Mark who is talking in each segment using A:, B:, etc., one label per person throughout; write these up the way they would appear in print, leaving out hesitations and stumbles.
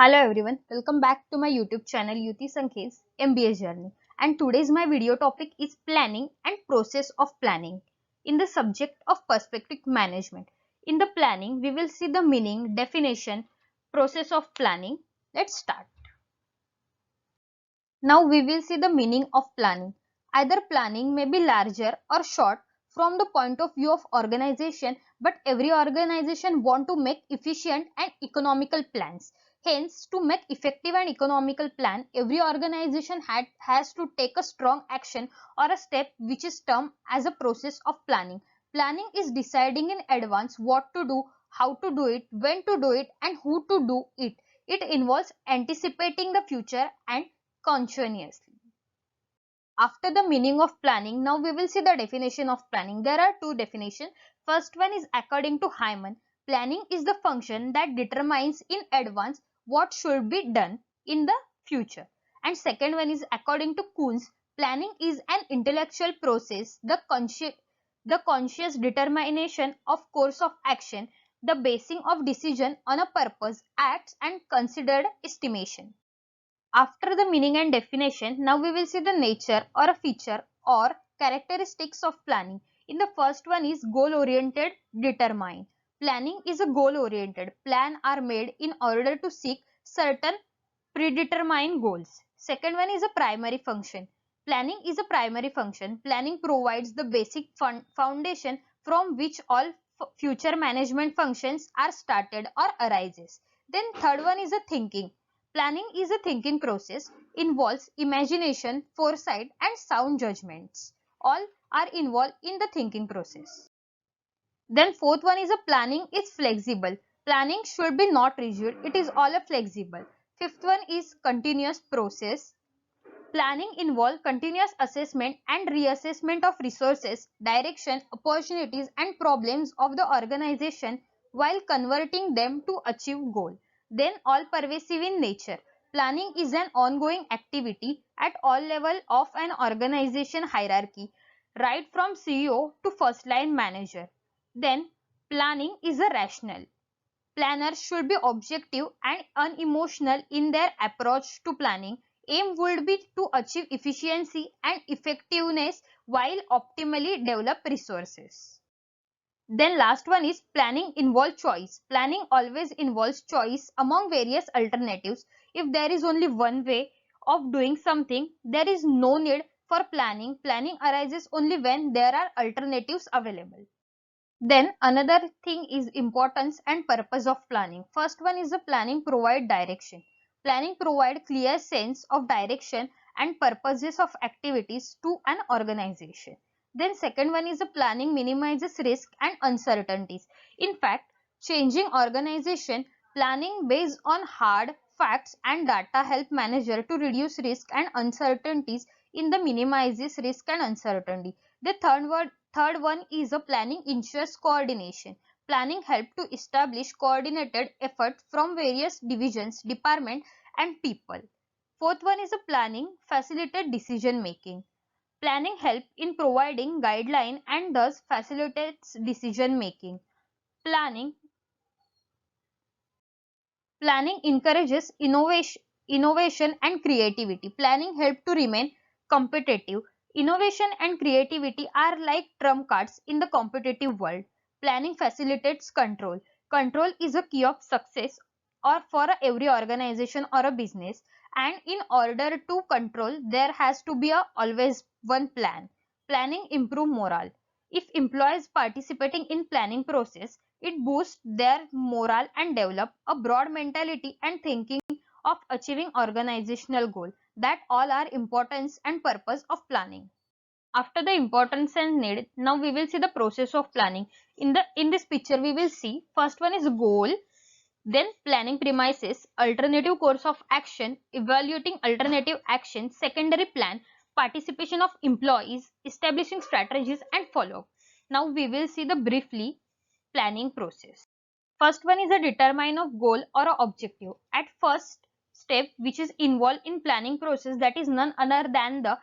A: Hello everyone, welcome back to my YouTube channel Yuti Sankhes MBA Journey, and today's my video topic is planning and process of planning in the subject of perspective management. In the planning, we will see the meaning, definition, process of planning. Let's start. Now we will see the meaning of planning. Either planning may be larger or short from the point of view of organization, but every organization want to make efficient and economical plans. Hence, to make effective and economical plan, every organization has to take a strong action or a step which is termed as a process of planning. Planning is deciding in advance what to do, how to do it, when to do it, and who to do it. It involves anticipating the future and conscientiously. After the meaning of planning, now we will see the definition of planning. There are two definitions. First one is according to Hyman. Planning is the function that determines in advance what should be done in the future. And second one is according to Kuhns. Planning is an intellectual process, the conscious determination of course of action, the basing of decision on a purpose, acts and considered estimation. After the meaning and definition, now we will see the nature or a feature or characteristics of planning. In the first one is goal oriented, determine. Planning is a goal oriented. Plan are made in order to seek certain predetermined goals. Second one is a primary function. Planning is a primary function. Planning provides the basic foundation from which all future management functions are started or arises. Then third one is a thinking. Planning is a thinking process, involves imagination, foresight and sound judgments. All are involved in the thinking process. Then fourth one is a planning is flexible. Planning should be not rigid, it is all a flexible. Fifth one is continuous process. Planning involves continuous assessment and reassessment of resources, direction, opportunities and problems of the organization while converting them to achieve goal. Then all pervasive in nature. Planning is an ongoing activity at all level of an organization hierarchy, right from CEO to first line manager. Then planning is a rational. Planners should be objective and unemotional in their approach to planning. Aim would be to achieve efficiency and effectiveness while optimally develop resources. Then last one is planning involves choice. Planning always involves choice among various alternatives. If there is only one way of doing something, there is no need for planning. Planning arises only when there are alternatives available. Then another thing is importance and purpose of planning. First one is the planning provide direction. Planning provide clear sense of direction and purposes of activities to an organization. Then second one is the planning minimizes risk and uncertainties. In fact, changing organization planning based on hard facts and data help manager to reduce risk and uncertainties in the minimizes risk and uncertainty. The third one is a planning ensures coordination. Planning help to establish coordinated effort from various divisions, department and people. Fourth one is a planning facilitate decision making. Planning help in providing guideline and thus facilitates decision making. Planning Planning encourages innovation and creativity. Planning help to remain competitive. Innovation and creativity are like trump cards in the competitive world. Planning facilitates control. Control is a key of success or for every organization or a business, and in order to control there has to be always one plan. Planning improve morale. If employees participating in planning process, it boosts their morale and develop a broad mentality and thinking of achieving organizational goal. That all are importance and purpose of planning. After the importance and need, now we will see the process of planning. In this picture we will see first one is goal, then planning premises, alternative course of action, evaluating alternative action, secondary plan, participation of employees, establishing strategies and follow up. Now we will see the briefly planning process. First one is a determine of goal or a objective. At first step which is involved in planning process, that is none other than the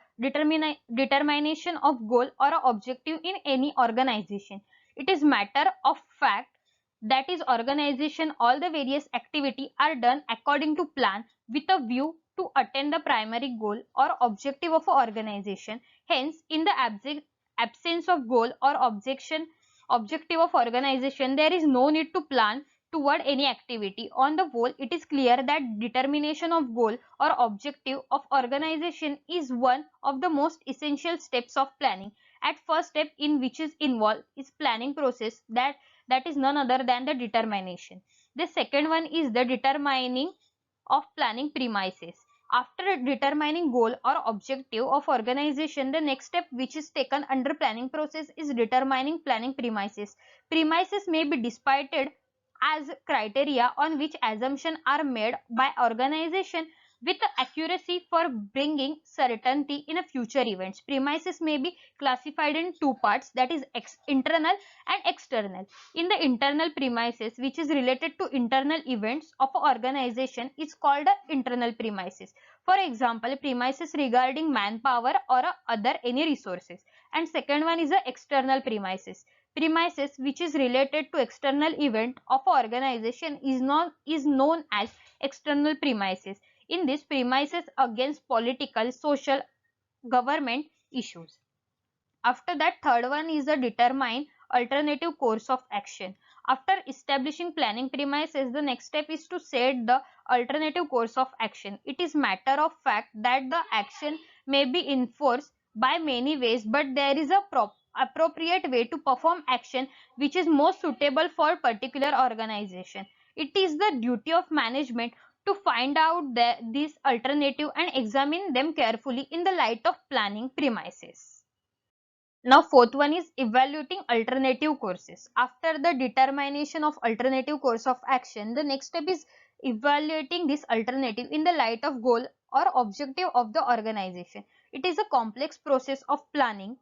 A: determination of goal or a objective in any organization. It is matter of fact that is organization, all the various activity are done according to plan with a view to attain the primary goal or objective of a organization. Hence, in the absence of goal or objective of organization, there is no need to plan toward any activity. On the whole, it is clear that determination of goal or objective of organization is one of the most essential steps of planning. At first step in which is involved is planning process, that is none other than the determination. The second one is the determining of planning premises. After determining goal or objective of organization, the next step which is taken under planning process is determining planning premises. Premises may be decided as criteria on which assumptions are made by organization with accuracy for bringing certainty in a future events. Premises may be classified in two parts, that is internal and external. In the internal premises, which is related to internal events of an organization, is called internal premises. For example, premises regarding manpower or other any resources. And second one is the external premises. Premises which is related to external event of an organization is known as external premises. In this, premises against political, social, government issues. After that, third one is the determine alternative course of action. After establishing planning premises, the next step is to set the alternative course of action. It is matter of fact that the action may be enforced by many ways, but there is a appropriate way to perform action which is most suitable for particular organization. It is the duty of management to find out this alternative and examine them carefully in the light of planning premises. Now, fourth one is evaluating alternative courses. After the determination of alternative course of action, the next step is evaluating this alternative in the light of goal or objective of the organization. It is a complex process of planning,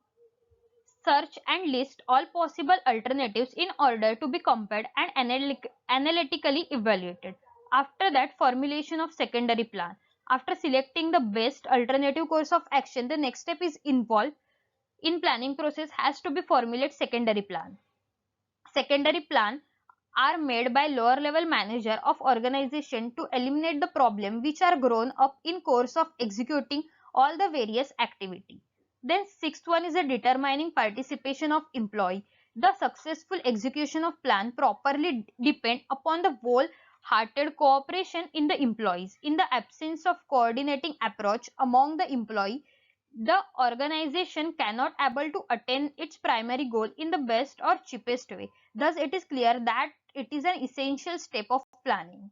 A: search and list all possible alternatives in order to be compared and analytically evaluated. After that, formulation of secondary plan. After selecting the best alternative course of action, the next step is involved in planning process has to be formulate secondary plan. Secondary plan are made by lower level manager of organization to eliminate the problem which are grown up in course of executing all the various activity. Then sixth one is a determining participation of employee. The successful execution of plan properly depend upon the whole hearted cooperation in the employees. In the absence of coordinating approach among the employee, the organization cannot able to attain its primary goal in the best or cheapest way. Thus, it is clear that it is an essential step of planning.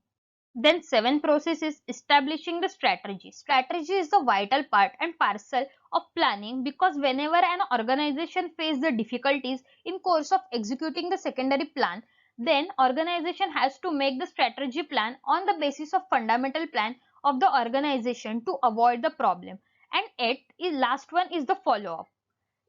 A: Then seventh process is establishing the strategy. Strategy is the vital part and parcel of planning because whenever an organization faces the difficulties in course of executing the secondary plan, then organization has to make the strategy plan on the basis of fundamental plan of the organization to avoid the problem. And last one is the follow up.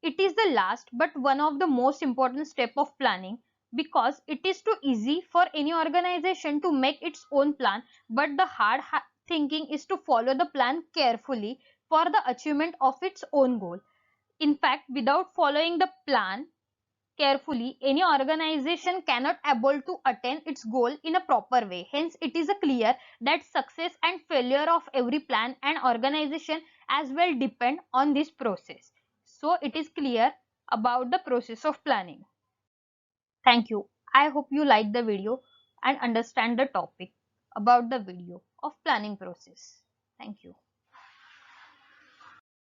A: It is the last but one of the most important step of planning because it is too easy for any organization to make its own plan, but the hard thinking is to follow the plan carefully for the achievement of its own goal. In fact, without following the plan carefully, any organization cannot able to attain its goal in a proper way. Hence, it is a clear that success and failure of every plan and organization as well depend on this process. So, it is clear about the process of planning. Thank you. I hope you like the video and understand the topic about the video of planning process. Thank you.